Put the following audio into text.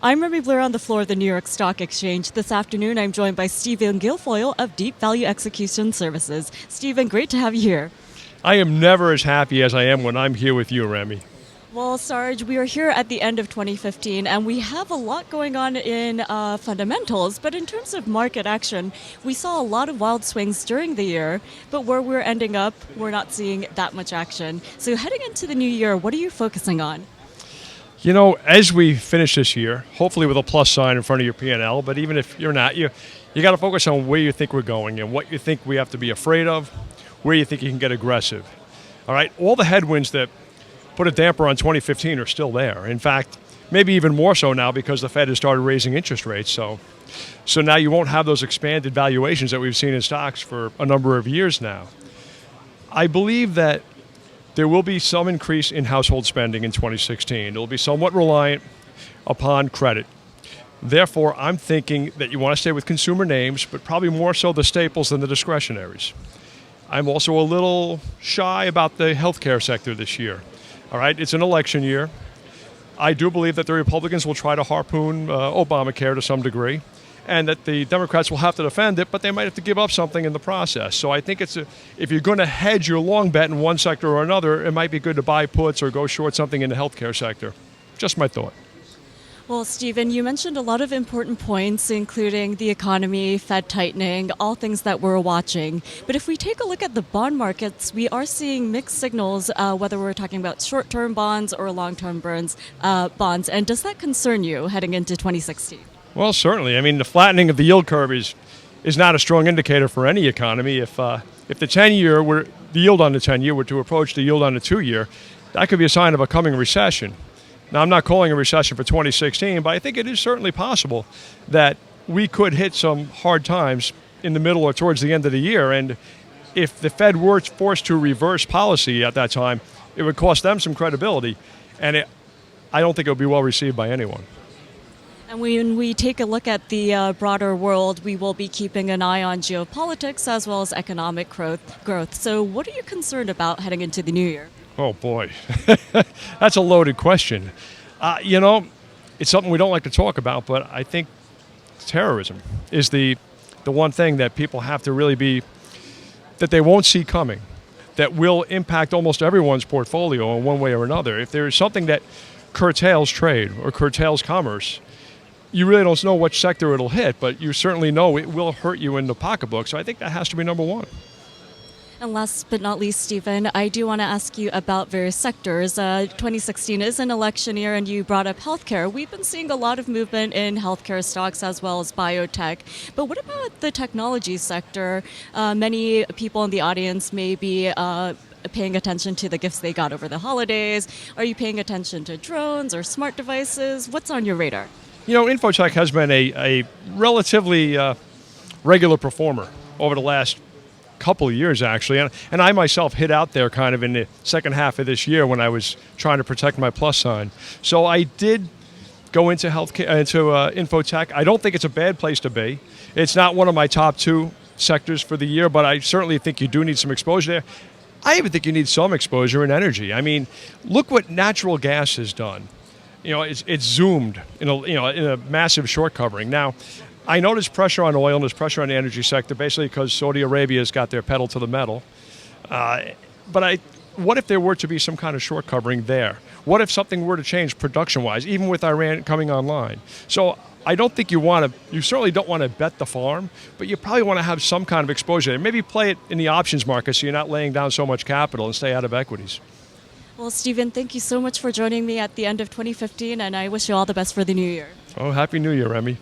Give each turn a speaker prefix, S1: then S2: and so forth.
S1: I'm Remy Blair on the floor of the New York Stock Exchange. This afternoon, I'm joined by Stephen Guilfoyle of Deep Value Execution Services. Stephen, great to have you here.
S2: I am never as happy as I am when I'm here with you, Remy.
S1: Well, Sarge, we are here at the end of 2015, and we have a lot going on in fundamentals, but in terms of market action, we saw a lot of wild swings during the year, but where we're ending up, we're not seeing that much action. So heading into the new year, what are you focusing on?
S2: You know, as we finish this year, hopefully with a plus sign in front of your P&L, but even if you're not, you got to focus on where you think we're going and what you think we have to be afraid of, where you think you can get aggressive. All right, all the headwinds that put a damper on 2015 are still there. In fact, maybe even more so now because the Fed has started raising interest rates. So now you won't have those expanded valuations that we've seen in stocks for a number of years now. I believe that there will be some increase in household spending in 2016. It will be somewhat reliant upon credit. Therefore, I'm thinking that you want to stay with consumer names, but probably more so the staples than the discretionaries. I'm also a little shy about the healthcare sector this year. All right, it's an election year. I do believe that the Republicans will try to harpoon Obamacare to some degree, and that the Democrats will have to defend it, but they might have to give up something in the process. So I think if you're going to hedge your long bet in one sector or another, it might be good to buy puts or go short something in the healthcare sector. Just my thought.
S1: Well, Stephen, you mentioned a lot of important points, including the economy, Fed tightening, all things that we're watching. But if we take a look at the bond markets, we are seeing mixed signals, whether we're talking about short-term bonds or long-term bonds. And does that concern you heading into 2016?
S2: Well, certainly. I mean, the flattening of the yield curve is not a strong indicator for any economy. If the 10-year the yield on the 10-year were to approach the yield on the 2-year, that could be a sign of a coming recession. Now, I'm not calling a recession for 2016, but I think it is certainly possible that we could hit some hard times in the middle or towards the end of the year. And if the Fed were forced to reverse policy at that time, it would cost them some credibility. And I don't think it would be well received by anyone.
S1: And when we take a look at the broader world, we will be keeping an eye on geopolitics as well as economic growth. So what are you concerned about heading into the new year?
S2: Oh, boy. That's a loaded question. It's something we don't like to talk about, but I think terrorism is the one thing that people have to really that they won't see coming, that will impact almost everyone's portfolio in one way or another. If there is something that curtails trade or curtails commerce, you really don't know which sector it'll hit, but you certainly know it will hurt you in the pocketbook. So I think that has to be number one.
S1: And last but not least, Stephen, I do want to ask you about various sectors. 2016 is an election year, and you brought up healthcare. We've been seeing a lot of movement in healthcare stocks as well as biotech. But what about the technology sector? Many people in the audience may be paying attention to the gifts they got over the holidays. Are you paying attention to drones or smart devices? What's on your radar?
S2: You know, infotech has been a relatively regular performer over the last couple of years, actually, and I myself hit out there kind of in the second half of this year when I was trying to protect my plus sign. So I did go into healthcare, into infotech. I don't think it's a bad place to be. It's not one of my top 2 sectors for the year, but I certainly think you do need some exposure there. I even think you need some exposure in energy. I mean, look what natural gas has done. You know, it's zoomed in a massive short covering. Now, I know there's pressure on oil and there's pressure on the energy sector, basically because Saudi Arabia has got their pedal to the metal. But what if there were to be some kind of short covering there? What if something were to change production-wise, even with Iran coming online? So I don't think you certainly don't want to bet the farm, but you probably want to have some kind of exposure there. Maybe play it in the options market so you're not laying down so much capital and stay out of equities.
S1: Well, Stephen, thank you so much for joining me at the end of 2015, and I wish you all the best for the new year.
S2: Oh, Happy New Year, Remy.